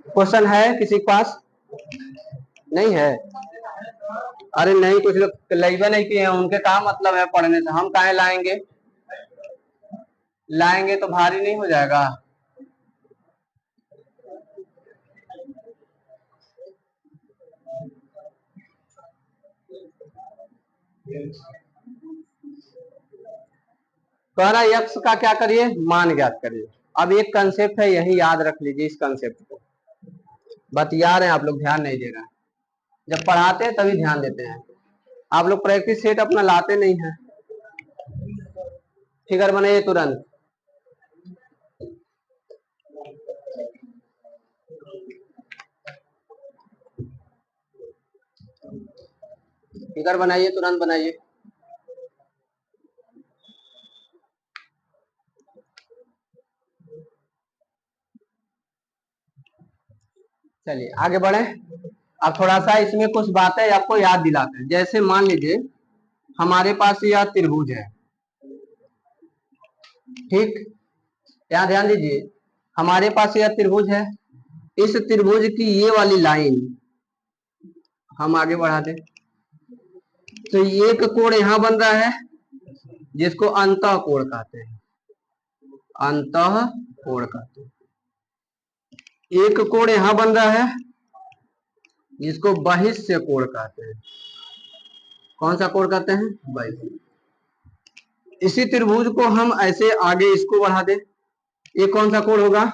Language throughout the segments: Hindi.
क्वेश्चन है किसी के पास? नहीं है? अरे नहीं, कुछ लोग लाइबा नहीं किए हैं, उनके कहा मतलब है पढ़ने से, हम काहे लाएंगे? लाएंगे तो भारी नहीं हो जाएगा? कह रहा यक्ष का क्या करिए, मान ज्ञात करिए। अब एक कंसेप्ट है, यही याद रख लीजिए इस कंसेप्ट को। बतिया रहे हैं आप लोग, ध्यान नहीं दे रहे हैं। जब पढ़ाते हैं तभी ध्यान देते हैं। आप लोग प्रैक्टिस सेट अपना लाते नहीं है। फिगर बनाइए तुरंत। फिगर बनाइए, तुरंत बनाइए। चलिए आगे बढ़े। अब थोड़ा सा इसमें कुछ बातें आपको याद दिलाते हैं। जैसे मान लीजिए हमारे पास यह त्रिभुज है, ठीक? यहाँ ध्यान दीजिए, हमारे पास यह त्रिभुज है। इस त्रिभुज की ये वाली लाइन हम आगे बढ़ा दें तो एक कोण यहां बन रहा है जिसको अंतः कोण कहते हैं। अंतः कोण कहते हैं। एक कोण यहां बन रहा है जिसको बहिष्य कोण कहते हैं। कौन सा कोण कहते हैं? बहिष्य। इसी त्रिभुज को हम ऐसे आगे इसको बढ़ा दें, ये कौन सा कोण होगा?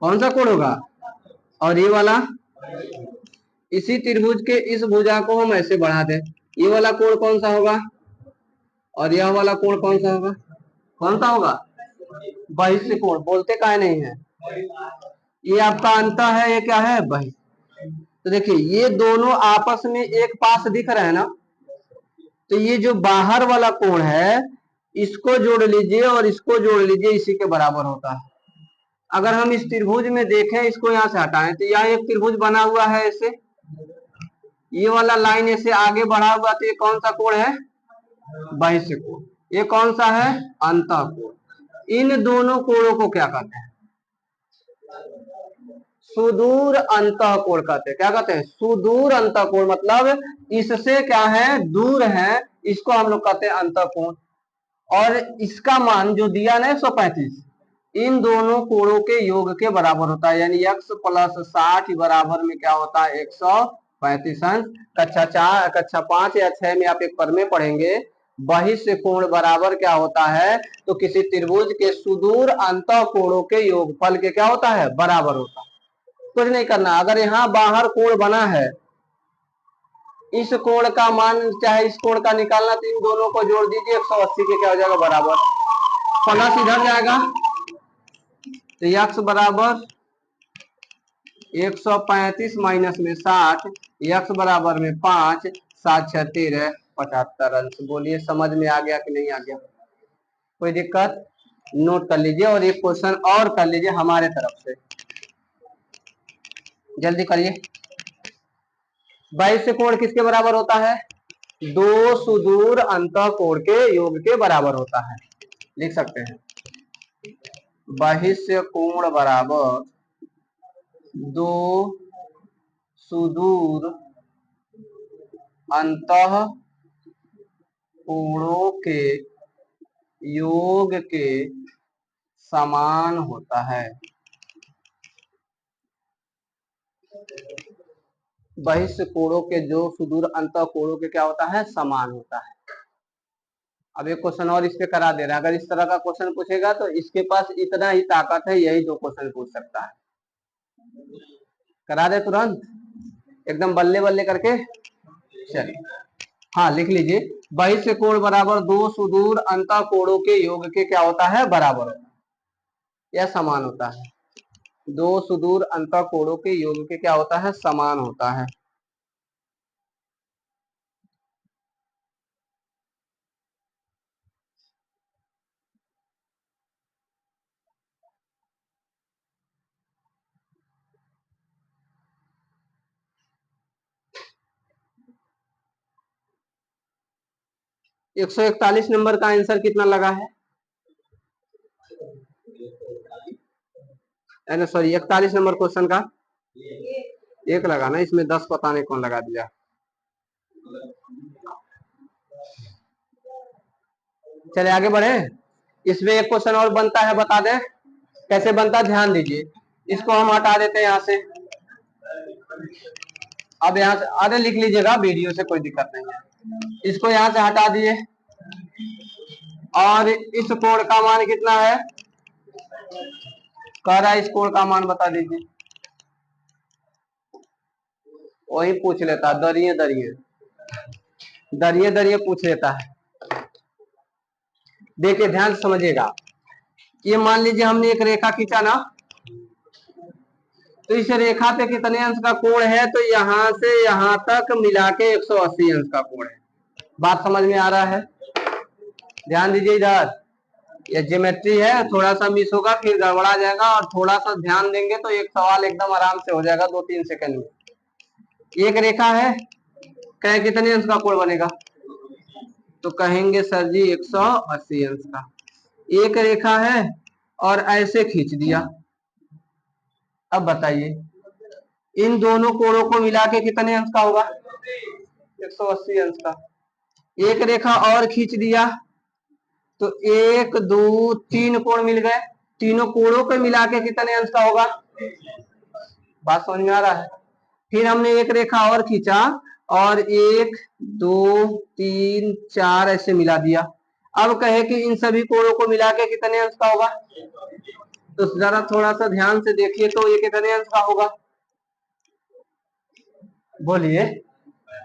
कौन सा कोण होगा? और ये वाला? इसी त्रिभुज के इस भुजा को हम ऐसे बढ़ा दें, ये वाला कोण कौन सा होगा? और यह वाला कोण कौन सा होगा? कौन सा होगा? बहिष्य कोण। बोलते काहे नहीं है? ये आपका अंतः है, ये क्या है? बहिष्य। तो देखिए ये दोनों आपस में एक पास दिख रहे हैं ना, तो ये जो बाहर वाला कोण है इसको जोड़ लीजिए और इसको जोड़ लीजिए, इसी के बराबर होता है। अगर हम इस त्रिभुज में देखें, इसको यहां से हटाएं तो यहाँ एक त्रिभुज बना हुआ है ऐसे, ये वाला लाइन ऐसे आगे बढ़ा हुआ, तो ये कौन सा कोण है? बहिष्य कोण। ये कौन सा है? अंतः कोण। इन दोनों कोणों को क्या कहते हैं? सुदूर अंतः कोण कहते हैं। क्या कहते हैं? सुदूर अंतः कोण। मतलब इससे क्या है? दूर है, इसको हम लोग कहते हैं अंतः कोण। और इसका मान जो दिया ना 135, इन दोनों कोणों के योग के बराबर होता है। यानी x प्लस 60 बराबर में क्या होता है? 135 अंश। कक्षा 5 या 6 में आप एक पद में पढ़ेंगे, बहिष्य कोण बराबर क्या होता है? तो किसी त्रिभुज के सुदूर अंतः कोणों के योगफल के क्या होता है? बराबर होता है। कुछ नहीं करना। अगर यहाँ बाहर कोण बना है, इस कोण का मान चाहे इस कोण का निकालना, तो इन दोनों को जोड़ दीजिए, 180 के क्या हो जाएगा? बराबर। प्लस इधर जाएगा तो x बराबर 135 माइनस में 60, x बराबर में 5, 7 6 13, 75 अंश। बोलिए समझ में आ गया कि नहीं आ गया? कोई दिक्कत? नोट कर लीजिए और एक क्वेश्चन और कर लीजिए हमारे तरफ से, जल्दी करिए। बहिष्य कोण किसके बराबर होता है? दो सुदूर अंतः कोण के योग के बराबर होता है। लिख सकते हैं बहिष्य कोण बराबर दो सुदूर अंतः कोणों के योग के समान होता है। बहिष्य कोणों के जो सुदूर अंतः कोणों के क्या होता है? समान होता है। अब एक क्वेश्चन और इस पे करा दे रहा है। अगर इस तरह का क्वेश्चन पूछेगा तो इसके पास इतना ही ताकत है, यही दो क्वेश्चन पूछ सकता है। करा दे तुरंत, एकदम बल्ले बल्ले करके। चलिए हाँ लिख लीजिए, बहिष्य कोण बराबर दो सुदूर अंतः कोणों के योग के क्या होता है? बराबर होता है या समान होता है। दो सुदूर अंतः कोणों के योग के क्या होता है? समान होता है। एक 141 नंबर का आंसर कितना लगा है? सॉरी 41 नंबर क्वेश्चन का एक लगाना, इसमें 10 पता नहीं कौन लगा दिया। चले आगे बढ़े। इसमें एक क्वेश्चन और बनता है, बता दे कैसे बनता है, ध्यान दीजिए। इसको हम हटा देते हैं यहाँ से। अब यहाँ से आधे लिख लीजिएगा, वीडियो से कोई दिक्कत नहीं है। इसको यहाँ से हटा दिए और इस कोण का मान कितना है, कह रहा है इस कोण का मान बता दीजिए। वही पूछ लेता, दरिये दरिये दरिये दरिये पूछ लेता है। देखिए ध्यान से समझिएगा। ये मान लीजिए हमने एक रेखा खींचा ना, तो इस रेखा पे कितने अंश का कोण है, तो यहाँ से यहाँ तक मिला के 180 अंश का कोण है। बात समझ में आ रहा है? ध्यान दीजिए इधर, ये ज्योमेट्री है, थोड़ा सा मिस होगा फिर गड़बड़ा जाएगा, और थोड़ा सा ध्यान देंगे तो एक सवाल एकदम आराम से हो जाएगा 2-3 सेकंड में। एक रेखा है, कहे कितने अंश का कोण बनेगा, तो कहेंगे सर जी 180 अंश का। एक रेखा है और ऐसे खींच दिया, अब बताइए इन दोनों कोणों को मिला के कितने अंश का होगा, 180 अंश का। एक रेखा और खींच दिया तो 1 2 3 कोण मिल गए, तीनों कोणों को मिला के कितने अंश का होगा। बात समझ में आ रहा है? फिर हमने एक रेखा और खींचा और 1 2 3 4 ऐसे मिला दिया। अब कहे कि इन सभी कोणों को मिला के कितने अंश का होगा, तो जरा थोड़ा सा ध्यान से देखिए तो ये कितने अंश का होगा, बोलिए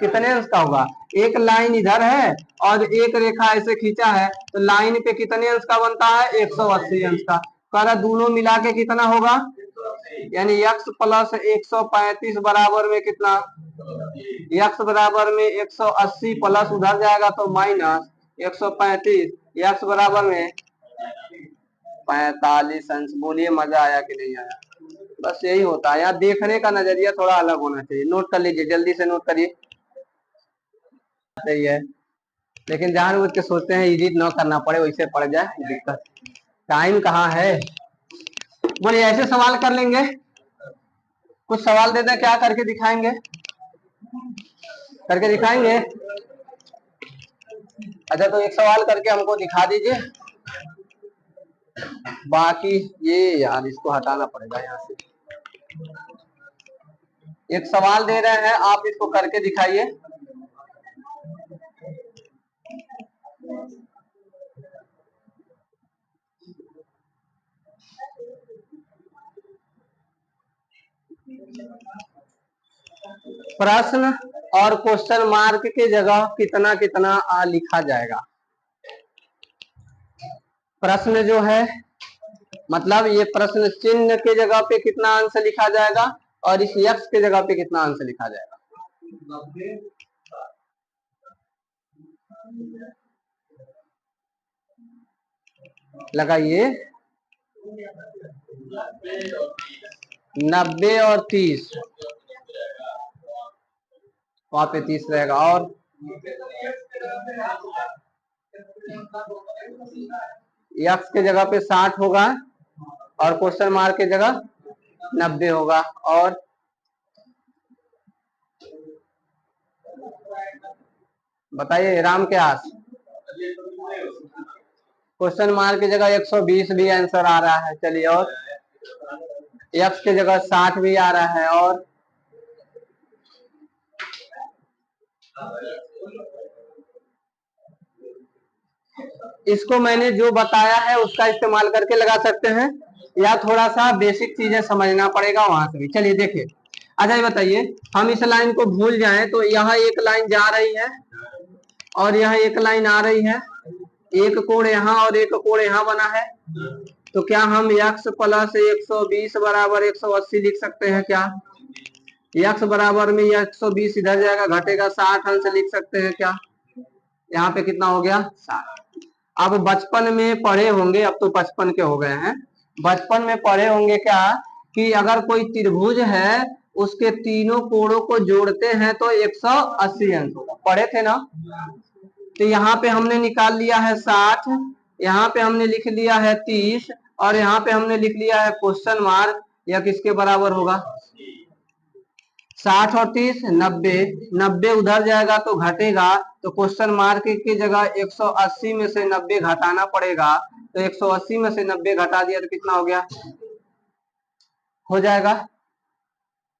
कितने अंश का होगा। एक लाइन इधर है और एक रेखा ऐसे खींचा है, तो लाइन पे कितने अंश का बनता है, 180 अंश का। कह दोनों मिला के कितना होगा, यानी x प्लस 135 बराबर में कितना, x बराबर में 180 प्लस उधर जाएगा तो माइनस 135, x बराबर में 45 अंश। बोलिए मजा आया कि नहीं आया? बस यही होता है, यहाँ देखने का नजरिया थोड़ा अलग होना चाहिए। नोट कर लीजिए, जल्दी से नोट करिए। सही है, लेकिन जानबूझ के सोचते हैं एडिट न करना पड़े, वैसे पड़ जाए दिक्कत। टाइम कहाँ है, बोलिए ऐसे सवाल कर लेंगे। कुछ सवाल देते क्या करके दिखाएंगे, करके दिखाएंगे। अच्छा तो एक सवाल करके हमको दिखा दीजिए, बाकी ये यार इसको हटाना पड़ेगा यहाँ से। एक सवाल दे रहे हैं, आप इसको करके दिखाइए। प्रश्न और क्वेश्चन मार्क के जगह कितना कितना लिखा जाएगा। प्रश्न जो है मतलब ये प्रश्न चिन्ह के जगह पे कितना अंश लिखा जाएगा और इस यक्ष के जगह पे कितना अंश लिखा जाएगा। लगाइए 90 और 30, वहां पे 30 रहेगा। और यक्ष के जगह पे 60 होगा और क्वेश्चन मार्क के जगह 90 होगा। और बताइए राम के आस, क्वेश्चन मार्क की जगह 120 भी आंसर आ रहा है। चलिए, और यक्ष की जगह 60 भी आ रहा है। और इसको मैंने जो बताया है उसका इस्तेमाल करके लगा सकते हैं, या थोड़ा सा बेसिक चीजें समझना पड़ेगा वहां से भी। चलिए देखिए, अच्छा ये बताइए, हम इस लाइन को भूल जाएं तो यहाँ एक लाइन जा रही है और यहाँ एक लाइन आ रही है, एक कोण यहाँ और एक कोण यहाँ बना है, तो क्या हम x प्लस 120 बराबर 180 लिख सकते हैं क्या। x बराबर में 120 इधर जाएगा, घटेगा 60 अंश लिख सकते हैं क्या। यहाँ पे कितना हो गया, 60। अब बचपन में पढ़े होंगे, अब तो 55 के हो गए हैं, बचपन में पढ़े होंगे क्या कि अगर कोई त्रिभुज है उसके तीनों कोणों को जोड़ते हैं तो 180 अंश होगा, पढ़े थे ना। तो यहाँ पे हमने निकाल लिया है 60, यहाँ पे हमने लिख लिया है 30 और यहाँ पे हमने लिख लिया है क्वेश्चन मार्क। यह किसके बराबर होगा? 60 और 30 90, 90 उधर जाएगा तो घटेगा, तो क्वेश्चन मार्क की जगह 180 में से 90 घटाना पड़ेगा, तो 180 में से 90 घटा दिया तो कितना हो गया? हो जाएगा।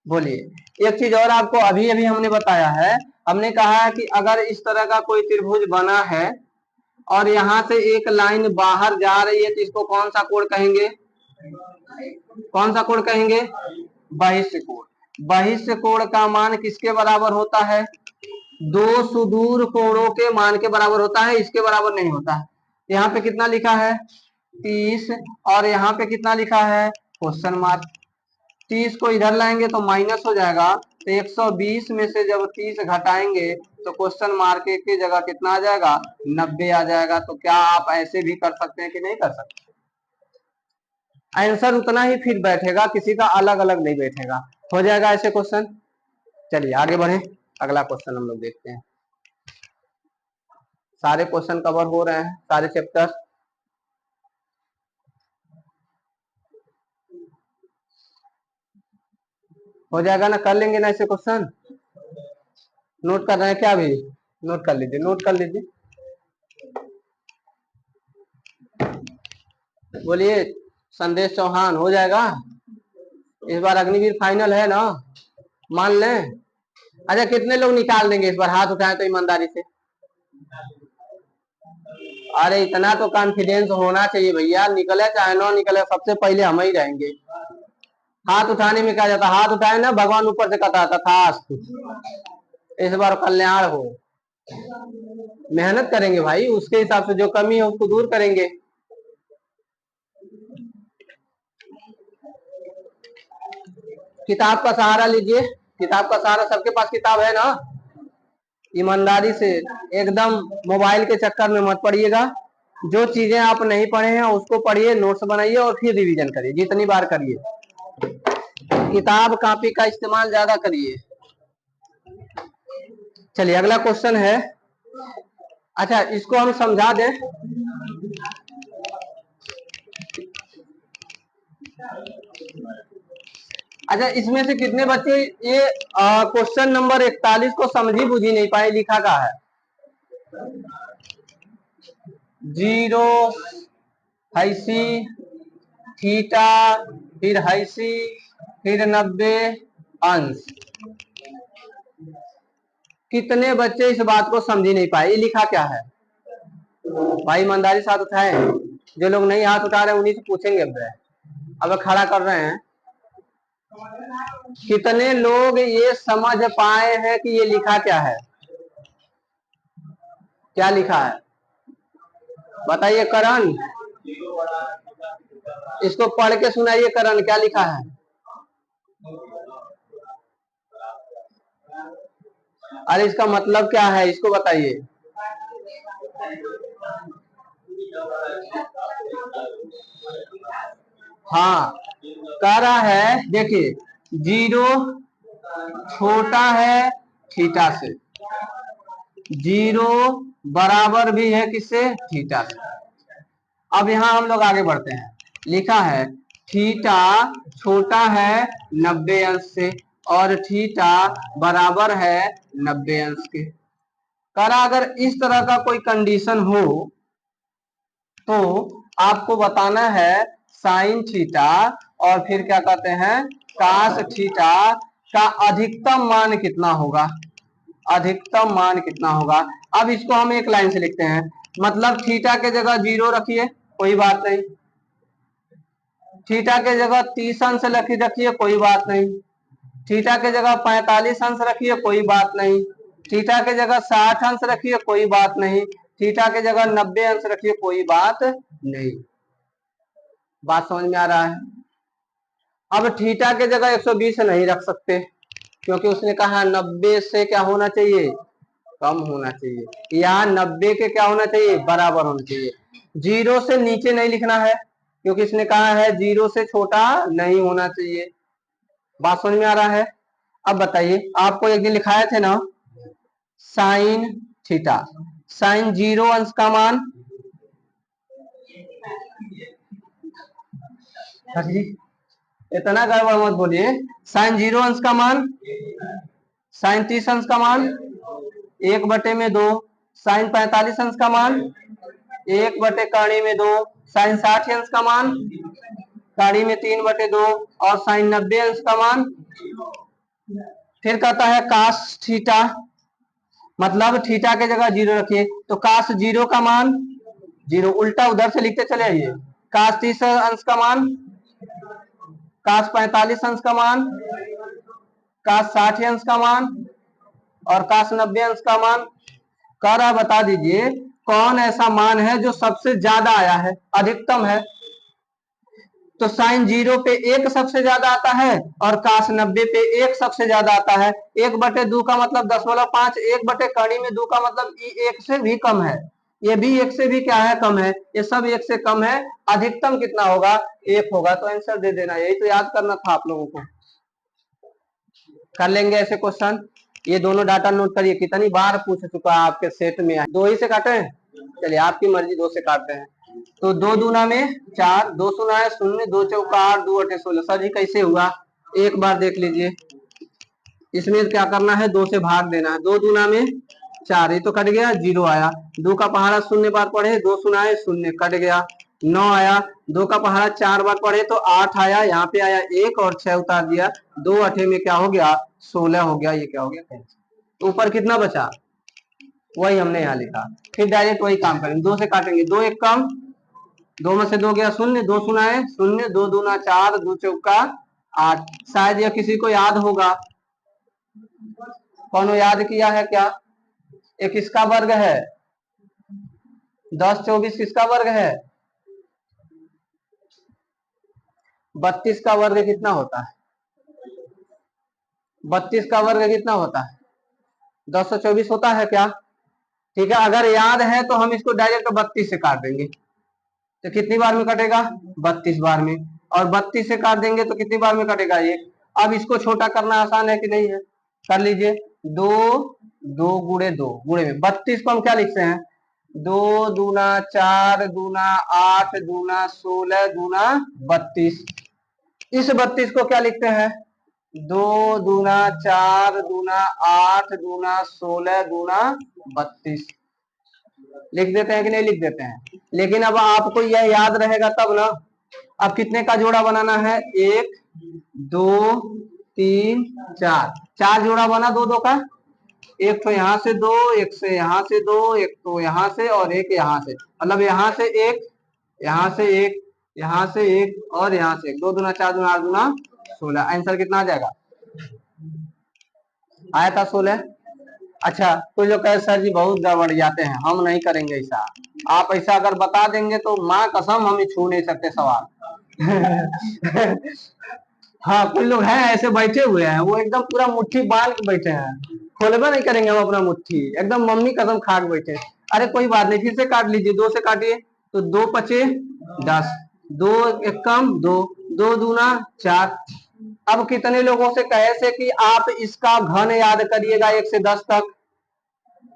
बोलिए। एक चीज और आपको अभी अभी हमने बताया है, हमने कहा है कि अगर इस तरह का कोई त्रिभुज बना है और यहाँ से एक लाइन बाहर जा रही है तो इसको कौन सा कोण कहेंगे? कौन सा कोण कहेंगे? बहिष्ठ कोण। बहिष्ठ कोण का मान किसके बराबर होता है? दो सुदूर कोणों के मान के बराबर होता है, इसके बराबर नहीं होता है। यहाँ पे कितना लिखा है? 30, और यहाँ पे कितना लिखा है? Question mark. 30 को इधर लाएंगे तो माइनस हो जाएगा, तो 120 में से जब 30 घटाएंगे तो क्वेश्चन मार्क की जगह कितना आ जाएगा? 90 आ जाएगा। तो क्या आप ऐसे भी कर सकते हैं कि नहीं कर सकते? आंसर उतना ही फिट बैठेगा, किसी का अलग अलग नहीं बैठेगा। हो जाएगा ऐसे क्वेश्चन। चलिए आगे बढ़े, अगला क्वेश्चन हम लोग देखते हैं। सारे क्वेश्चन कवर हो रहे हैं, सारे चैप्टर। हो जाएगा ना? कर लेंगे ना ऐसे क्वेश्चन? नोट कर रहे हैं क्या? अभी नोट कर लीजिए, नोट कर लीजिए। बोलिए संदेश चौहान, हो जाएगा इस बार? अग्निवीर फाइनल है ना? मान लें? अच्छा कितने लोग निकाल देंगे इस बार? हाथ उठाए तो ईमानदारी से। अरे इतना तो कॉन्फिडेंस होना चाहिए भैया, निकले चाहे ना निकले सबसे पहले हम ही रहेंगे। हाथ उठाने में क्या जाता? हाथ उठाए ना, भगवान ऊपर से कहता था इस बार कल्याण हो। मेहनत करेंगे भाई, उसके हिसाब से जो कमी है उसको दूर करेंगे। किताब का सहारा लीजिए, किताब का सहारा। सबके पास किताब है ना? ईमानदारी से एकदम मोबाइल के चक्कर में मत पड़िएगा। जो चीजें आप नहीं पढ़े हैं उसको पढ़िए, नोट्स बनाइए और फिर रिवीजन करिए, जितनी बार करिए। किताब कॉपी का इस्तेमाल ज्यादा करिए। चलिए अगला क्वेश्चन है। अच्छा इसको हम समझा दें। अच्छा इसमें से कितने बच्चे ये क्वेश्चन नंबर 41 को समझी बुझी नहीं पाए? लिखा का है 0 हैसी थीटा फिर हैसी फिर 90 अंश। कितने बच्चे इस बात को समझ ही नहीं पाए? ये लिखा क्या है भाई? ईमानदारी साथ उठाए। जो लोग नहीं हाथ उठा रहे उन्हीं से पूछेंगे। अब खड़ा कर रहे हैं। कितने लोग ये समझ पाए हैं कि ये लिखा क्या है? क्या लिखा है बताइए करण, इसको पढ़ के सुनाइए। करण क्या लिखा है? अरे इसका मतलब क्या है इसको बताइए। हाँ कह रहा है, देखिए 0 छोटा है थीटा से, 0 बराबर भी है किससे? थीटा से। अब यहाँ हम लोग आगे बढ़ते हैं। लिखा है थीटा छोटा है 90 अंश से और थीटा बराबर है 90 अंश के। करा अगर इस तरह का कोई कंडीशन हो तो आपको बताना है साइन थीटा और फिर क्या कहते हैं कास थीटा का अधिकतम मान कितना होगा? अधिकतम मान कितना होगा? अब इसको हम एक लाइन से लिखते हैं। मतलब थीटा के जगह 0 रखिए, कोई बात नहीं। थीटा के जगह 30 अंश रखिए, कोई बात नहीं। थीटा के जगह 45 अंश रखिए, कोई बात नहीं। थीटा के जगह 60 अंश रखिए, कोई बात नहीं। थीटा के जगह 90 अंश रखिए, कोई बात नहीं। बात समझ में आ रहा है? अब थीटा के जगह 120 नहीं रख सकते क्योंकि उसने कहा 90 से क्या होना चाहिए? कम होना चाहिए। यहाँ 90 के क्या होना चाहिए? बराबर होना चाहिए। 0 से नीचे नहीं लिखना है क्योंकि इसने कहा है 0 से छोटा नहीं होना चाहिए। बात समझ में आ रहा है? अब बताइए, आपको एक दिन लिखाए थे ना साइन थीटा, साइन 0 अंश का मान इतना गड़बड़ मत बोलिए। साइन 0 अंश का मान, साइन 30 अंश का मान 1/2, साइन 45 अंश का मान 1/2 साइन 60 अंश का मान काड़ी में 3/2 और साइन 90 अंश का मान। फिर कहता है कास थीटा, मतलब थीटा के जगह 0 रखिए, तो कास 0 का मान 0, उल्टा उधर से लिखते चले आइए। कास 30 अंश का मान, कास 45 अंश का मान, कास 60 अंश का मान और कास 90 अंश का मान। कह रहा बता दीजिए कौन ऐसा मान है जो सबसे ज्यादा आया है, अधिकतम है। तो साइन 0 पे 1 सबसे ज्यादा आता है और कास 90 पे 1 सबसे ज्यादा आता है। 1/2 का मतलब 10/5, 1/2 का मतलब 1 से भी कम है, ये भी 1 से भी क्या है, कम है, ये सब 1 से कम है। अधिकतम कितना होगा, 1 होगा। तो आंसर दे देना, यही तो याद करना था आप लोगों को। कर लेंगे ऐसे क्वेश्चन। ये दोनों डाटा नोट करिए, कितनी बार पूछ चुका है आपके सेट में। 2 ही से काटे, चलिए आपकी मर्जी, 2 से काटते हैं। तो 2 दूना में 4, 2 सुना है 0, 2 चौका 8, 2 8 16। सर जी कैसे हुआ, एक बार देख लीजिए। इसमें क्या करना है, 2 से भाग देना है। 2 दूना में 4, ये तो कट गया, 0 आया। 2 का पहाड़ा 0 बार पढ़े, 2 सुना है 0, कट गया। 9 आया, 2 का पहाड़ा 4 बार पढ़े तो 8 आया, यहाँ पे आया 1 और 6 उतार दिया। 2 8 में क्या हो गया, 16 हो गया। ये क्या हो गया, ऊपर कितना बचा, वही हमने यहाँ लिखा। फिर डायरेक्ट वही काम करेंगे, 2 से काटेंगे। 2 1 कम, 2 में से 2 गया 0, 2 सुना है 0, 2 दूना 4, 2 चौका 8। शायद यह किसी को याद होगा, कौन याद किया है क्या। ये किसका वर्ग है, 10 24 किसका वर्ग है, 32 का वर्ग कितना होता है, 32 का वर्ग कितना होता है, 1024 होता है क्या। ठीक है, अगर याद है तो हम इसको डायरेक्ट 32 से काट देंगे, तो कितनी बार में कटेगा, 32 बार में। और 32 से काट देंगे तो कितनी बार में कटेगा, 1। अब इसको छोटा करना आसान है कि नहीं है, कर लीजिए। 2 2 गुणे 2 गुणे में 32 को हम क्या लिखते हैं, 2 दूना 4 दूना 8 दूना 16 दूना 32। इस 32 को क्या लिखते हैं, 2 दूना 4 दूना 8 दूना 16 दूना 32। लिख देते हैं कि नहीं लिख देते हैं। लेकिन अब आपको यह याद रहेगा तब ना। अब कितने का जोड़ा बनाना है, 1 2 3 4, 4 जोड़ा बना, 2 2 का। एक तो यहाँ से 2, एक से यहाँ से 2, एक तो यहाँ से और एक यहाँ से, मतलब यहाँ से 1, यहाँ से 1, यहाँ से 1 और यहाँ से 1। 2 दूना 4 दूना 8 दूना 16। आंसर कितना आ जाएगा, आया था 16। अच्छा, कुछ लोग कहे सर जी बहुत गड़बड़ जाते हैं, हम नहीं करेंगे ऐसा। आप ऐसा अगर बता देंगे तो माँ कसम हम छू नहीं सकते सवाल। हाँ, कुछ लोग हैं ऐसे बैठे हुए हैं, वो एकदम पूरा मुट्ठी बांध के बैठे हैं, खोलबे नहीं करेंगे हम अपना मुट्ठी, एकदम मम्मी कसम खा के बैठे। अरे कोई बात नहीं, फिर से काट लीजिए, 2 से काटिए तो 2 पचे 10, 2 1 कम 2, 2 दूना 4। अब कितने लोगों से कहे से कि आप इसका घन याद करिएगा 1 से 10 तक।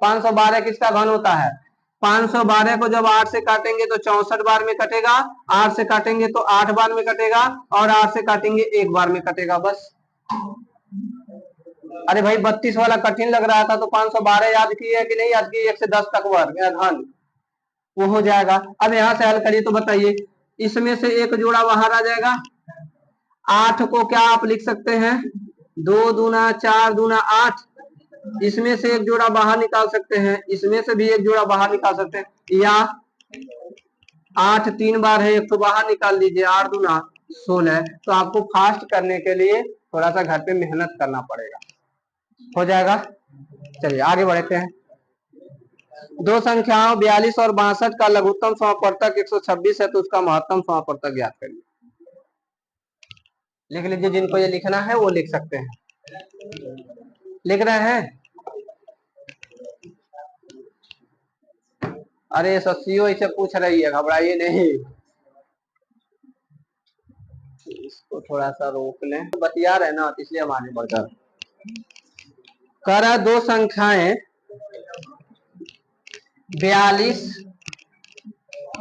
512 किसका घन होता है, 512 को जब 8 से काटेंगे तो 64 बार में कटेगा, 8 से काटेंगे तो 8 बार में कटेगा और 8 से काटेंगे 1 बार में कटेगा, बस। अरे भाई 32 वाला कठिन लग रहा था तो 512 याद किए कि नहीं याद किए, 1 से 10 तक वर्ग घन, वो हो जाएगा। अब यहाँ से हल करिए तो बताइए, इसमें से एक जोड़ा बाहर आ जाएगा। 8 को क्या आप लिख सकते हैं, 2 दूना 4 दूना 8। इसमें से एक जोड़ा बाहर निकाल सकते हैं, इसमें से भी एक जोड़ा बाहर निकाल सकते हैं, या 8 3 बार है, एक तो बाहर निकाल लीजिए, 8 दूना 16। तो आपको फास्ट करने के लिए थोड़ा सा घर पे मेहनत करना पड़ेगा, हो जाएगा। चलिए आगे बढ़ते हैं। दो संख्याओं 42 और 62 का लघुत्तम समापवर्तक 126 है, तो उसका महत्तम समापवर्तक ज्ञात करिए। लिख लीजिए, जिनको ये लिखना है वो लिख सकते हैं। लिख रहे हैं, अरे ससियो इसे पूछ रही है, घबराइए नहीं। इसको थोड़ा सा रोक लें, बतिया रहे ना, इसलिए हम आगे बढ़कर कह रहा है। दो संख्याएं 42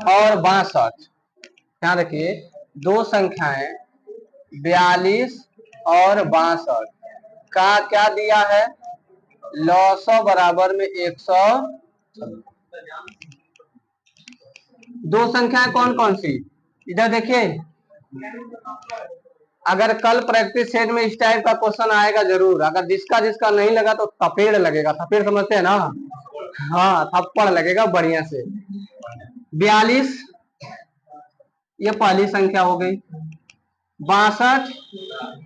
और 62, ध्यान रखिए, दो संख्याएं 42 और 62 का क्या दिया है, लॉसो बराबर में 100। दो संख्याएं कौन कौन सी, इधर देखिए, अगर कल प्रैक्टिस सेट में इस टाइप का क्वेश्चन आएगा जरूर, अगर जिसका जिसका नहीं लगा तो थपेड़ लगेगा, थपेड़ समझते हैं ना, हाँ थप्पड़ लगेगा बढ़िया से। 42 ये पहली संख्या हो गई, 62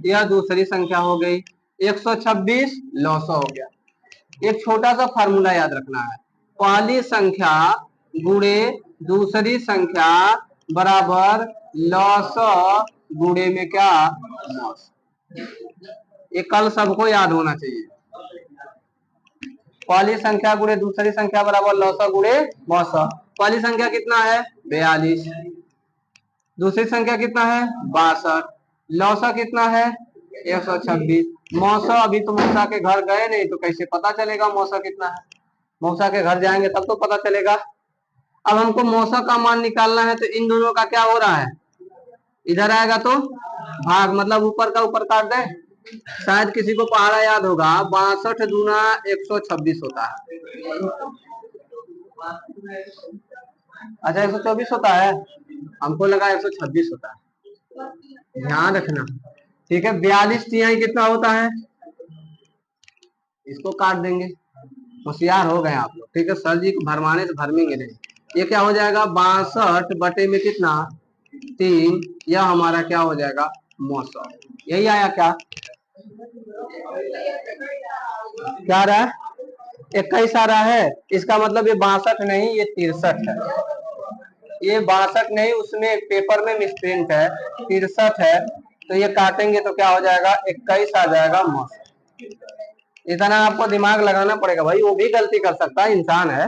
यह दूसरी संख्या हो गई, 126 लॉसो हो गया। एक छोटा सा फार्मूला याद रखना है, पहली संख्या गुणे दूसरी संख्या बराबर लॉसो गुणे में क्या, मौस। ये कल सबको याद होना चाहिए, पहली संख्या गुणे दूसरी संख्या बराबर लॉसो गुणे मौसो। पहली संख्या कितना है 42, दूसरी संख्या कितना है 62, लौसा कितना है 126। मौसा अभी तो मौसा के घर गए नहीं तो कैसे पता चलेगा मौसा कितना है, मौसा के घर जाएंगे तब तो पता चलेगा। अब हमको मौसा का मान निकालना है तो इन दोनों का क्या हो रहा है, इधर आएगा तो भाग, मतलब ऊपर का ऊपर काट दे। शायद किसी को पहाड़ा याद होगा, 62 दूना 126 होता है। अच्छा 124 होता है, हमको लगा 126 होता है, ध्यान रखना। ठीक है 42 तिहाई कितना होता है, इसको काट देंगे, होशियार हो गए आप लोग। ठीक है सर जी को भरमाने से भरमेंगे नहीं। ये क्या हो जाएगा 62 बटे में कितना 3, यह हमारा क्या हो जाएगा मौसम। यही आया क्या, क्या रहा है 21 आ रहा है, इसका मतलब ये 62 नहीं ये 63 है, ये 62 नहीं उसमें पेपर में मिसप्रिंट है 63 है, तो ये काटेंगे तो क्या हो जाएगा 21 आ जाएगा मौसम। इतना आपको दिमाग लगाना पड़ेगा भाई, वो भी गलती कर सकता है, इंसान है।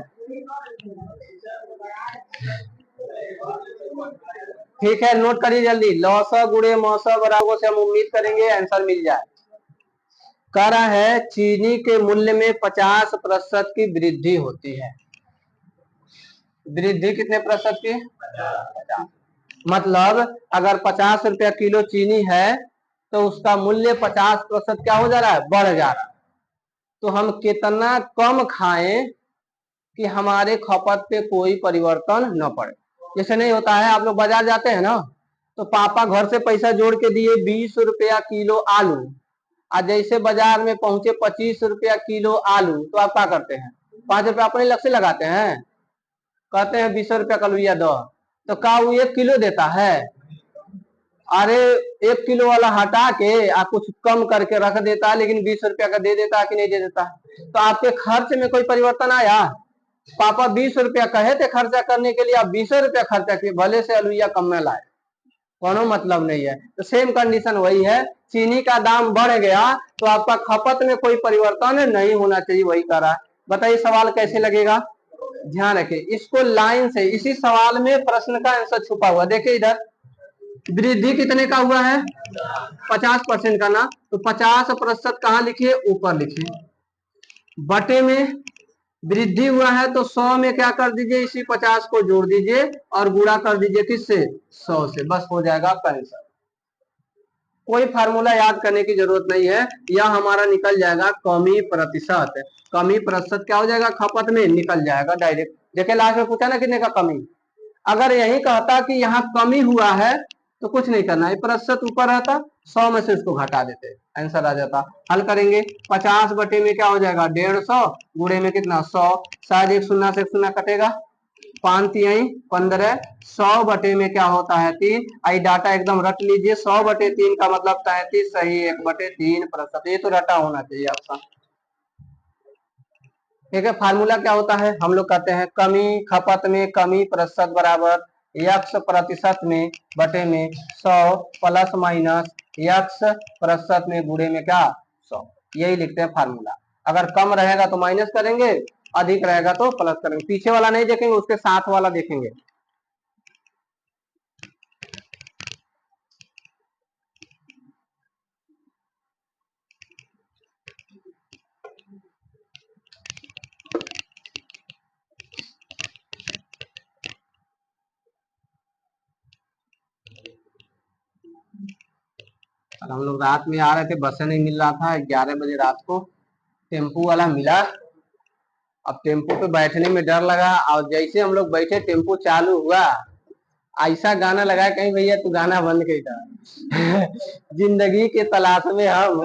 ठीक है नोट करिए जल्दी, लौसा गुणे मौसा बराबर से हम उम्मीद करेंगे आंसर मिल जाए। कह रहा है चीनी के मूल्य में 50% की वृद्धि होती है, वृद्धि कितने प्रतिशत की, 50। मतलब अगर 50 रुपया किलो चीनी है तो उसका मूल्य 50% क्या हो जा रहा है, बढ़ जा रहा है। तो हम कितना कम खाएं कि हमारे खपत पे कोई परिवर्तन न पड़े। जैसे नहीं होता है, आप लोग बाजार जाते हैं ना, तो पापा घर से पैसा जोड़ के दिए 20 रुपया किलो आलू, आज जैसे बाजार में पहुंचे 25 रुपया किलो आलू, तो आप क्या करते हैं 5 रुपया अपने लग से लगाते हैं, कहते हैं 20 रुपया का लुइया दो, तो क्या वो 1 किलो देता है, अरे 1 किलो वाला हटा के कुछ कम करके रख देता है, लेकिन 20 रुपया का दे देता है कि नहीं दे देता। तो आपके खर्च में कोई परिवर्तन आया, पापा 20 रुपया कहे थे खर्चा करने के लिए, आप 20 रुपया खर्चा किए, भले से अलुइया कम में लाए, कोनो मतलब नहीं है। तो सेम कंडीशन वही है, चीनी का दाम बढ़ गया तो आपका खपत में कोई परिवर्तन नहीं होना चाहिए, वही कर रहा है। बताइए सवाल कैसे लगेगा, ध्यान रखिए इसको लाइन से, इसी सवाल में प्रश्न का आंसर छुपा हुआ। देखिए इधर वृद्धि कितने का हुआ है 50% का ना, तो 50% कहाँ लिखिए ऊपर लिखिए, बटे में वृद्धि हुआ है तो 100 में क्या कर दीजिए इसी 50 को जोड़ दीजिए और गुणा कर दीजिए किससे 100 से, बस हो जाएगा आपका आंसर। कोई फार्मूला याद करने की जरूरत नहीं है, यह हमारा निकल जाएगा कमी प्रतिशत। कमी प्रतिशत क्या हो जाएगा खपत में, निकल जाएगा डायरेक्ट। देखिए लास्ट में पूछा ना कितने का कमी, अगर यही कहता कि यहाँ कमी हुआ है तो कुछ नहीं करना है, प्रतिशत ऊपर रहता 100 में से उसको घटा देते आंसर आ जाता। हल करेंगे 50 बटे में क्या हो जाएगा 150 गुणे में कितना 100, शायद एक शून्य से एक शून्य कटेगा, 5 तिहाई 15, 100 बटे में क्या होता है 3, आई डाटा एकदम रट लीजिए, 100 बटे 3 का मतलब 33 सही 1/3%, ये तो रटा होना चाहिए आपका। ठीक है फार्मूला क्या होता है, हम लोग कहते हैं कमी खपत में कमी प्रतिशत बराबर यक्स प्रतिशत में बटे में 100 प्लस माइनस यक्स प्रतिशत में गुणे में क्या 100, यही लिखते हैं फार्मूला। अगर कम रहेगा तो माइनस करेंगे, अधिक रहेगा तो प्लस करेंगे, पीछे वाला नहीं देखेंगे उसके साथ वाला देखेंगे। हम लोग रात में आ रहे थे, बस नहीं मिल रहा था, 11 बजे रात को टेम्पू वाला मिला। अब टेम्पू पे बैठने में डर लगा, और जैसे हम लोग बैठे टेम्पू चालू हुआ, ऐसा गाना लगा, कहीं भैया तू गाना बंद कर था। जिंदगी के तलाश में हम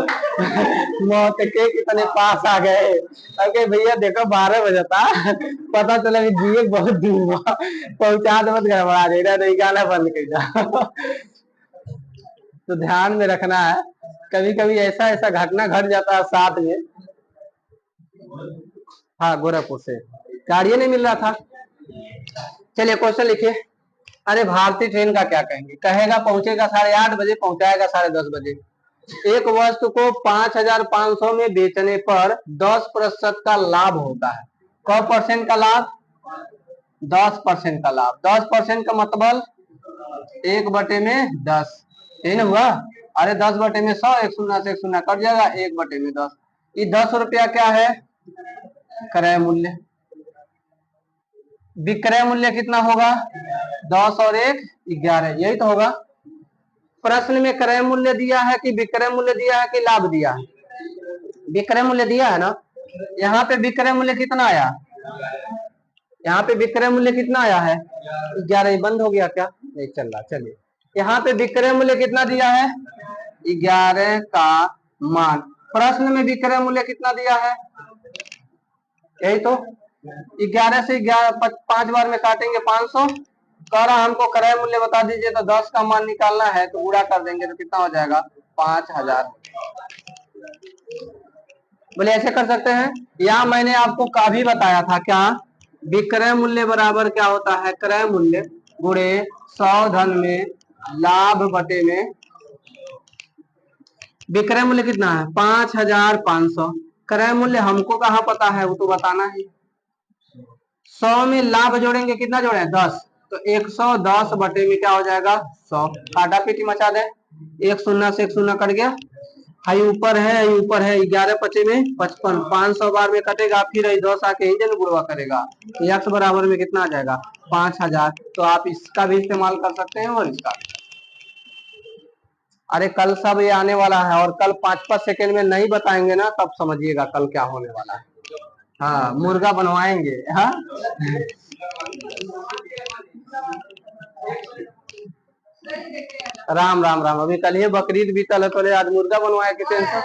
मौत के कितने पास आ गए। अरे भैया देखो 12 बजे था, पता चला कि जिए बहुत दूर हुआ, पहुंचा दे मत गड़बड़ा दे रहा, नहीं गाना बंद कर था। तो ध्यान में रखना है, कभी कभी ऐसा ऐसा घटना घट जाता है साथ में। हाँ, गोरखपुर से गाड़ी नहीं मिल रहा था। चलिए क्वेश्चन लिखिए। अरे भारतीय ट्रेन का क्या कहेंगे, कहेगा पहुंचेगा 8:30 बजे, पहुंचाएगा 10:30 बजे। एक वस्तु को 5,500 में बेचने पर 10% का लाभ होता है। क परसेंट का लाभ? 10% का लाभ। 10% का मतलब 1/10, यही ना हुआ। अरे 10/100, 1 शून्य से 1 शून्य कट जाएगा, 1/10। ये 10 रुपया क्या है? क्रय मूल्य। विक्रय मूल्य कितना होगा? 10 और 1 11, यही तो होगा। प्रश्न में क्रय मूल्य दिया है कि विक्रय मूल्य दिया है कि लाभ दिया है? विक्रय मूल्य दिया है ना। यहाँ पे विक्रय मूल्य कितना आया? यहाँ पे विक्रय मूल्य कितना आया है? 11। बंद हो गया क्या? नहीं चल रहा, चलिए। यहाँ पे विक्रय मूल्य कितना दिया है? 11 का मान। प्रश्न में विक्रय मूल्य कितना दिया है? यही तो। 11 से 11 5 बार में काटेंगे 500। कह रहा हमको क्रय मूल्य बता दीजिए, तो 10 का मान निकालना है, तो गुणा कर देंगे तो कितना हो जाएगा? 5,000। बोले ऐसे कर सकते हैं, या मैंने आपको काफी बताया था क्या? विक्रय मूल्य बराबर क्या होता है? क्रय मूल्य गुणे 100 धन में लाभ बटे में। विक्रय मूल्य कितना है? 5,500। क्रय मूल्य हमको कहाँ पता है, वो तो बताना है। 100 में लाभ जोड़ेंगे, कितना जोड़े? 10। तो 110 बटे में क्या हो जाएगा? 100। काटा पीटी मचा दे, 1 शून्य से 1 शून्य कट गया। हाई ऊपर है, ऊपर है, 11 पचे में 55, 500 बार में कटेगा, फिर 10 आके इंजन गुणवा करेगा, x बराबर में कितना आ जाएगा? 5,000। तो आप इसका भी इस्तेमाल कर सकते हैं और इसका। अरे कल सब ये आने वाला है, और कल 5-5 सेकेंड में नहीं बताएंगे ना, तब समझिएगा कल क्या होने वाला है। हाँ, मुर्गा बनवाएंगे। हाँ राम राम राम। अभी कल ही बकरीद बीतल है, तो आज मुर्गा बनवाए के टेंशन।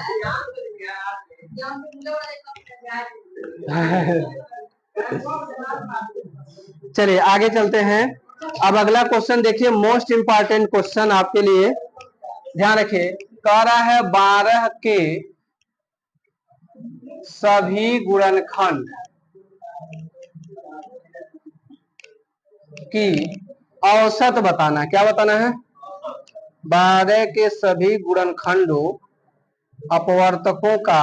चलिए आगे चलते हैं। अब अगला क्वेश्चन देखिए, मोस्ट इंपॉर्टेंट क्वेश्चन आपके लिए, ध्यान रखिए। कह रहा है 12 के सभी गुणनखंड की औसत बताना। क्या बताना है? 12 के सभी गुणनखंडों अपवर्तकों का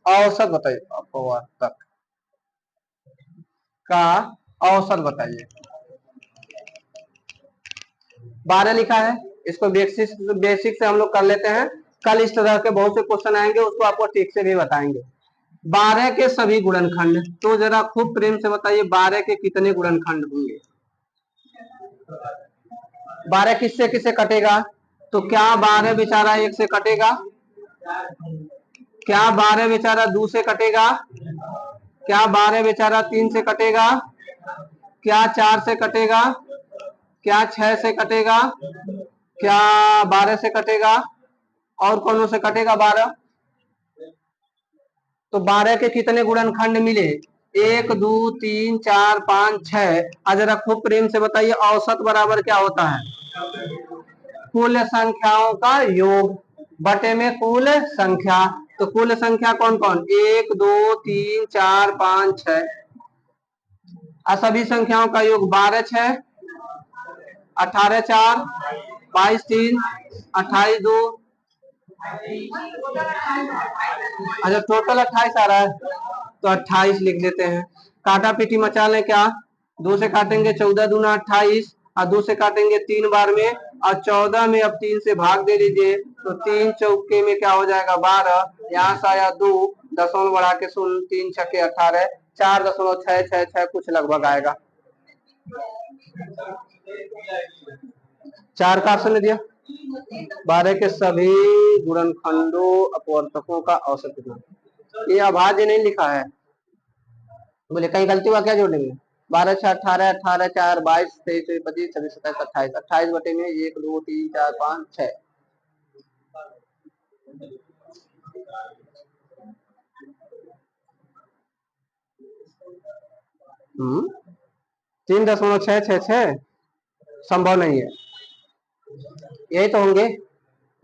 औसत बताइए। अपवर्तक का औसत बताइए। 12 लिखा है, इसको बेसिक से हम लोग कर लेते हैं। कल इस तरह के बहुत से क्वेश्चन आएंगे, उसको आपको ठीक से भी बताएंगे। 12 के सभी गुणनखंड, तो जरा खूब प्रेम से बताइए 12 के कितने गुणनखंड होंगे? 12 किससे किससे कटेगा? तो क्या 12 बेचारा 1 से कटेगा? क्या 12 बेचारा 2 से कटेगा? क्या 12 बेचारा 3 से कटेगा? क्या 4 से कटेगा? क्या 6 से कटेगा? क्या 12 से कटेगा? और कौनों से कटेगा 12? तो 12 के कितने गुणनखंड मिले? 1 2 3 4 5 6। जरा खूब प्रेम से बताइए, औसत बराबर क्या होता है? कुल संख्याओं का योग बटे में कुल संख्या। तो कुल संख्या कौन कौन? 1 2 3 4 5 6। सभी संख्याओं का योग 12 6 18 4 22 3 28 2। अच्छा टोटल 28 आ रहा है, तो 28 लिख लेते हैं। काटा पीटी मचा लें क्या? 2 से काटेंगे 14 दूना 28, और 2 से काटेंगे 3 बार में, और 14 में अब 3 से भाग दे दीजिए, तो 3 चौके में क्या हो जाएगा? 12। यहाँ से आया 2, दशमलव बढ़ा के 0, 3 छके 18, 4.666 कुछ लगभग आएगा। 4 का ऑप्शन दिया, 12 के सभी गुणनखंडों अपवर्तकों का औसत कितना। ये अभाज्य नहीं लिखा है, बोले कहीं गलती हुआ क्या जोड़ेंगे। 12 6 18, 18 4 22 23 25 26 27 28, 28 बटे में 1 2 3 4 5 6। हम्म 3.666 संभव नहीं है, यही तो होंगे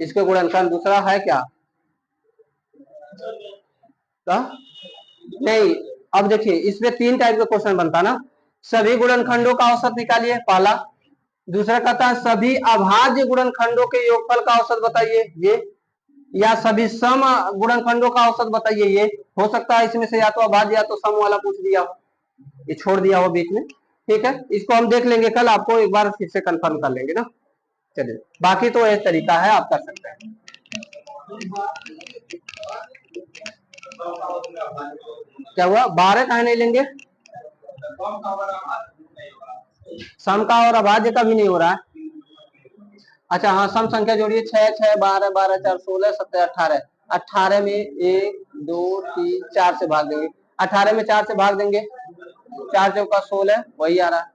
इसके गुणनखंड। दूसरा है क्या तो? नहीं, अब देखिए इसमें 3 टाइप का क्वेश्चन बनता ना। सभी गुणनखंडों का औसत निकालिए पहला। दूसरा कहता है सभी अभाज्य गुणनखंडों के योगफल का औसत बताइए ये, या सभी सम गुणनखंडों का औसत बताइए ये। हो सकता है इसमें से या तो अभाज्य या तो सम वाला पूछ दिया हो, ये छोड़ दिया हो बीच में। ठीक है, इसको हम देख लेंगे कल, आपको एक बार फिर से कंफर्म कर लेंगे ना। चलिए, बाकी तो ये तरीका है, आप कर सकते हैं। क्या हुआ, 12 कहा नहीं लेंगे, सम का और अभाज्य का भी नहीं हो रहा है। अच्छा हाँ, सम संख्या जोड़िए, 6 6 12 12 4 16 17 18। 18 में 1 2 3 4 से भाग देंगे, 18 में 4 से भाग देंगे, 4 चौका 16 वही आ रहा है।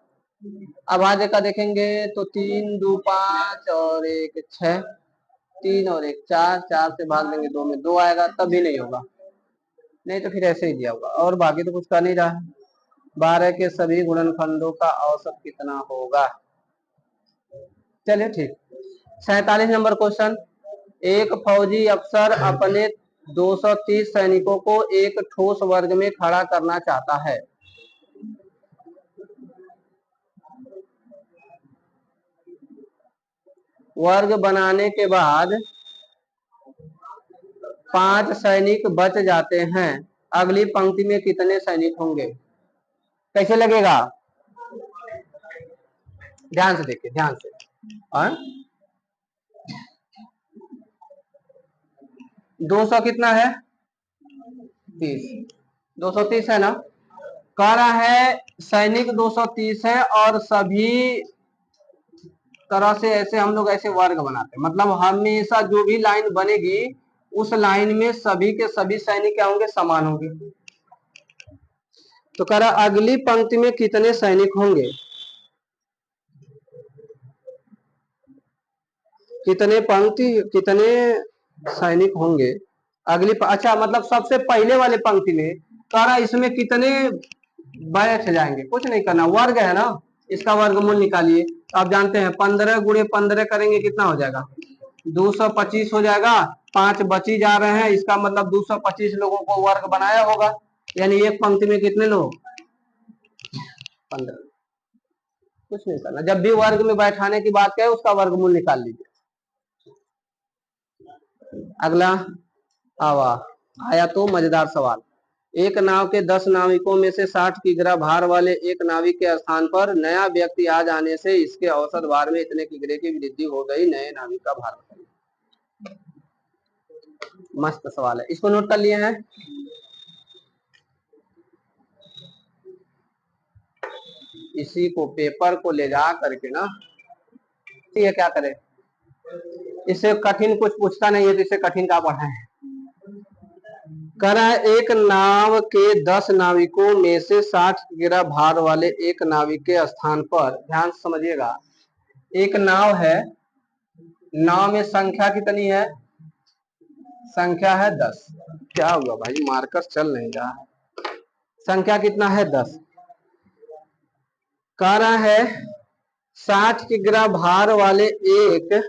अभाज्य का देखेंगे तो 3 2 5 और 1 6, 3 और 1 4, 4 से भाग देंगे 2 में 2 आएगा, तब भी नहीं होगा, नहीं तो फिर ऐसे ही दिया होगा। और बाकी तो कुछ कर नहीं रहा है। 12 के सभी गुणनखंडों का औसत कितना होगा। चलिए ठीक। 47 नंबर क्वेश्चन, एक फौजी अफसर अपने 230 सैनिकों को एक ठोस वर्ग में खड़ा करना चाहता है। वर्ग बनाने के बाद 5 सैनिक बच जाते हैं, अगली पंक्ति में कितने सैनिक होंगे। कैसे लगेगा, ध्यान से देखिए, ध्यान से। और 200 कितना है, 30, 230 है ना। कह रहा है सैनिक 230 है और सभी तरह से ऐसे हम लोग ऐसे वर्ग बनाते हैं, मतलब हमेशा जो भी लाइन बनेगी उस लाइन में सभी के सभी सैनिक क्या होंगे, समान होंगे। तो कह रहा अगली पंक्ति में कितने सैनिक होंगे, कितने पंक्ति कितने सैनिक होंगे अगली अच्छा मतलब सबसे पहले वाले पंक्ति में कह रहा इसमें कितने बैठ जाएंगे, कुछ नहीं करना, वर्ग है ना, इसका वर्गमूल निकालिए। आप जानते हैं 15 गुणे 15 करेंगे कितना हो जाएगा, 225 हो जाएगा। 5 बची जा रहे हैं, इसका मतलब 225 लोगों को वर्ग बनाया होगा, यानी एक पंक्ति में कितने लोग, 15। कुछ नहीं करना, जब भी वर्ग में बैठाने की बात कहे उसका वर्गमूल निकाल लीजिए। अगला आवा आया तो मजेदार सवाल, एक नाव के 10 नाविकों में से 60 किग्रा भार वाले एक नाविक के स्थान पर नया व्यक्ति आ जाने से इसके औसत भार में इतने किग्रे की वृद्धि हो गई, नए नाविक का भार बताइए। मस्त सवाल है, इसको नोट कर लिए हैं। इसी को पेपर को ले जा करके ना, ये क्या करे, इससे कठिन कुछ पूछता नहीं है तो इसे कठिन का पढ़ाएं। कह रहा है एक नाव के 10 नाविकों में से 60 किग्रा भार वाले एक नाविक के स्थान पर, ध्यान से समझिएगा, एक नाव है, नाव में संख्या कितनी है, संख्या है 10। क्या हुआ भाई, मार्कर चल नहीं रहा है, संख्या कितना है 10। कह रहा है 60 किग्रा भार वाले एक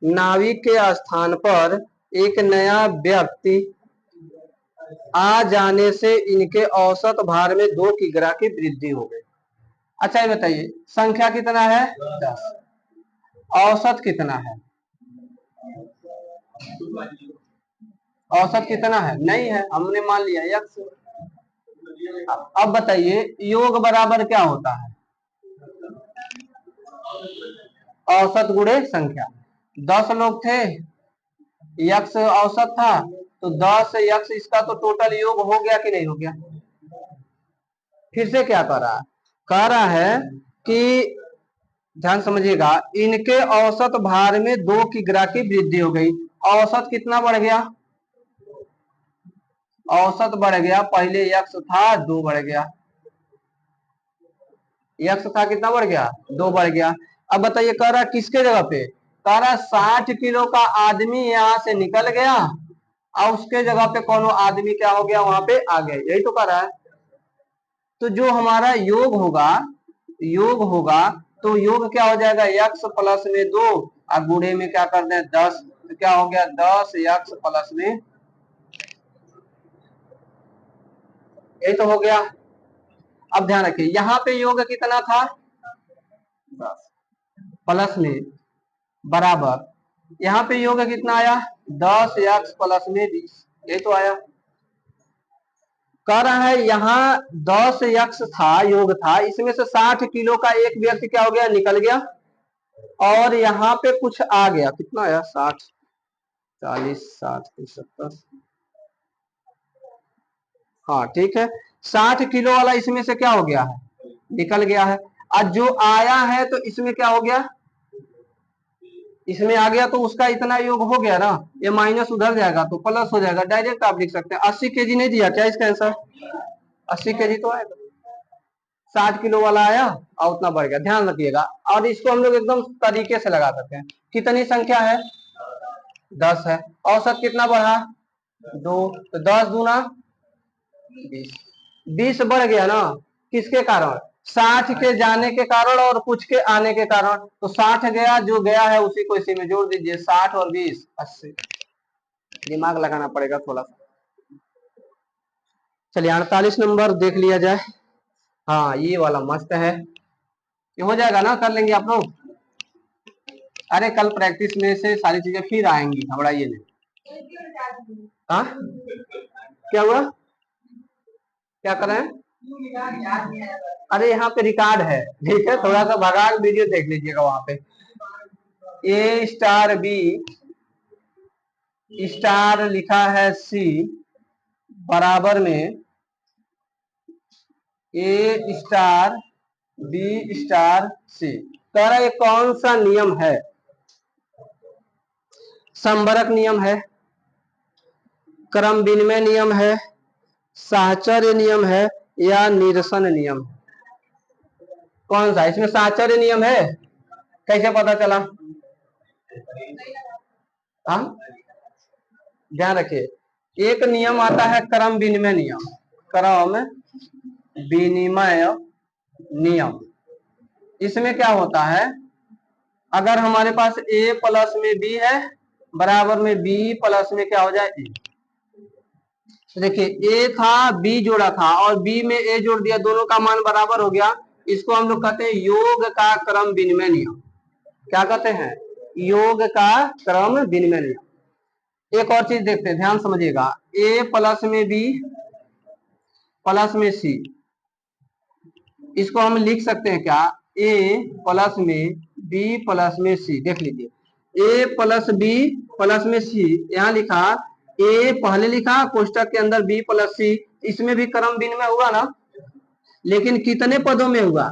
नाविक के स्थान पर एक नया व्यक्ति आ जाने से इनके औसत भार में 2 किग्रा की वृद्धि हो गई। अच्छा ये बताइए संख्या कितना है 10, औसत कितना है, औसत कितना है, नहीं है, हमने मान लिया यक्स। अब बताइए योग बराबर क्या होता है, औसत गुणे संख्या। 10 लोग थे, यक्स औसत था, तो 10 यक्स इसका तो टोटल योग हो गया कि नहीं हो गया। फिर से क्या कर रहा है, कह रहा है कि ध्यान समझिएगा, इनके औसत भार में 2 किग्रा की वृद्धि हो गई। औसत कितना बढ़ गया? औसत बढ़ गया, पहले यक्स था 2 बढ़ गया, यक्स था कितना बढ़ गया? 2 बढ़ गया। अब बताइए, कह रहा किसके जगह पे? कह रहा 60 किलो का आदमी यहाँ से निकल गया और उसके जगह पे कौन आदमी क्या हो गया? वहां पे आ गया, यही तो कह रहा है। तो जो हमारा योग होगा, योग होगा, तो योग क्या हो जाएगा? यक्स प्लस में 2 और गुणे में क्या कर दें? 10। तो क्या हो गया? 10 यक्स प्लस में, यही तो हो गया। अब ध्यान रखिए, यहाँ पे योग कितना था? 10 प्लस में बराबर, यहाँ पे योग कितना आया? 10 यक्स प्लस में 20, ये तो आया। कह रहा है यहाँ 10 यक्स था, योग था, इसमें से 60 किलो का एक व्यक्ति क्या हो गया? निकल गया, और यहाँ पे कुछ आ गया, कितना आया? 60, 40, 60, 70, हाँ ठीक है, 60 किलो वाला इसमें से क्या हो गया है? निकल गया है। आज जो आया है तो इसमें क्या हो गया? इसमें आ गया, तो उसका इतना योग हो गया ना, ये माइनस उधर जाएगा तो प्लस हो जाएगा, डायरेक्ट आप लिख सकते हैं। 80 केजी नहीं दिया क्या इसका आंसर? 80 केजी तो आएगा, 60 किलो वाला आया और उतना बढ़ गया। ध्यान रखिएगा, और इसको हम लोग एकदम तरीके से लगा सकते हैं। कितनी संख्या है? 10 है। औसत कितना बढ़ा? 2, तो 10 दूना 20, 20 बढ़ गया ना, किसके कारण? 60 के जाने के कारण और कुछ के आने के कारण। तो 60 गया, जो गया है उसी को इसी में जोड़ दीजिए, 60 और 20 80। दिमाग लगाना पड़ेगा थोड़ा सा। चलिए 48 नंबर देख लिया जाए। हाँ ये वाला मस्त है, ये हो जाएगा ना, कर लेंगे आप लोग। अरे कल प्रैक्टिस में से सारी चीजें फिर आएंगी, घबराइए नहीं। हाँ क्या हुआ? क्या कर रहे हैं? अरे यहाँ पे रिकॉर्ड है, ठीक है, थोड़ा सा भगा वीडियो देख लीजिएगा वहां पे। ए स्टार बी स्टार लिखा है सी बराबर में ए स्टार बी स्टार सी। कह रहा है कौन सा नियम है? संबरक नियम है, क्रम विनिमय नियम है, साहचर्य नियम है, या निरसन नियम? कौन सा? इसमें साहचर्य नियम है, कैसे पता चला? हाँ ध्यान रखिए, एक नियम आता है क्रम विनिमय नियम, क्रम विनिमय नियम। इसमें क्या होता है, अगर हमारे पास a प्लस में b है बराबर में b प्लस में क्या हो जाए a। तो देखिए a था, b जोड़ा था, और b में a जोड़ दिया, दोनों का मान बराबर हो गया। इसको हम लोग कहते हैं योग का क्रम विनिमय नियम। क्या कहते हैं? योग का क्रम विनिमय नियम। एक और चीज देखते हैं, ध्यान समझिएगा, a प्लस में b प्लस में c, इसको हम लिख सकते हैं क्या? a प्लस में b प्लस में c। देख लीजिए a प्लस b प्लस में c, यहाँ लिखा a पहले लिखा कोष्टक के अंदर b प्लस c, इसमें भी क्रम विनिमय हुआ ना, लेकिन कितने पदों में हुआ?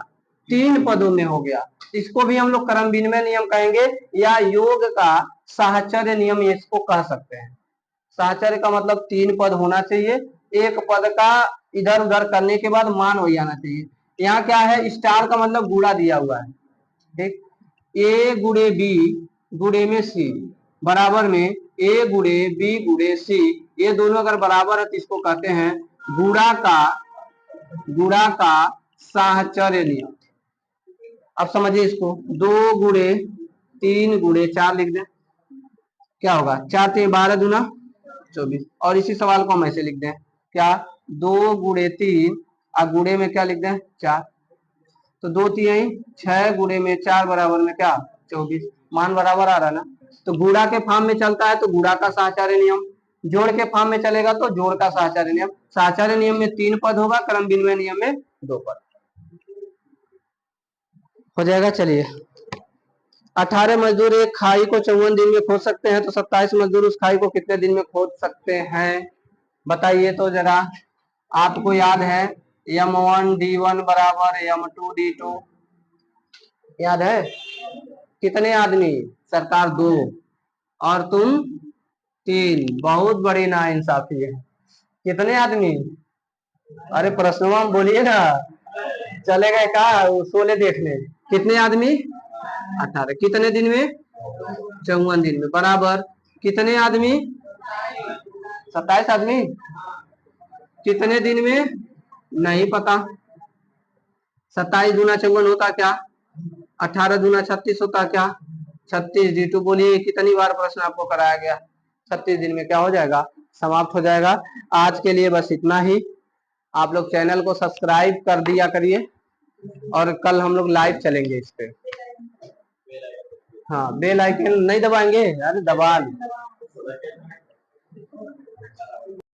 3 पदों में हो गया। इसको भी हम लोग क्रम विनिमय नियम कहेंगे, या योग का साहचर्य नियम इसको कह सकते हैं। साहचर्य का मतलब 3 पद होना चाहिए, एक पद का इधर उधर करने के बाद मान वही आना चाहिए। यहाँ क्या है? स्टार का मतलब गुणा दिया हुआ है, ठीक, ए गुणे बी गुणे में सी बराबर में ए गुणे बी गुणे सी, ये दोनों अगर बराबर है तो इसको कहते हैं गुणा का साहचर्य नियम। अब समझिए इसको, 2 गुणे 3 गुणे 4 लिख दें, क्या होगा? 4 3 12 दूना 24। और इसी सवाल को हम ऐसे लिख दें, क्या? 2 गुणे 3 और गुणे में क्या लिख दें? 4। तो 2 3 6 गुणे में 4 बराबर में क्या? 24। मान बराबर आ रहा है ना। तो गुणा के फॉर्म में चलता है तो गुणा का साहचर्य नियम, जोड़ के फॉर्म में चलेगा तो जोड़ का साहचर्य नियम। साहचर्य नियम में 3 पद होगा, क्रम विनिमय नियम में 2 पद हो जाएगा। चलिए 18 मजदूर एक खाई को 54 दिन में खोद सकते हैं, तो 27 मजदूर उस खाई को कितने दिन में खोद सकते हैं? बताइए तो जरा। आपको याद है M1 D1 बराबर M2 D2, याद है? कितने आदमी? सरकार 2 और तुम 3। बहुत बड़ी नाइंसाफी है। कितने आदमी? अरे प्रश्नवा में बोलिए ना, चले गए कहा शोले देखने। कितने आदमी? 18। कितने दिन में? 54 दिन में। बराबर कितने आदमी? 27 आदमी। कितने दिन में? नहीं पता। 27 दूना 54 होता क्या? 18 दूना 36 होता क्या? 36। D2 बोलिए कितनी बार प्रश्न आपको कराया गया? 36 दिन में क्या हो जाएगा? समाप्त हो जाएगा। आज के लिए बस इतना ही। आप लोग चैनल को सब्सक्राइब कर दिया करिए और कल हम लोग लाइव चलेंगे इस पे। हाँ, बेल आइकन नहीं दबाएंगे? अरे दबा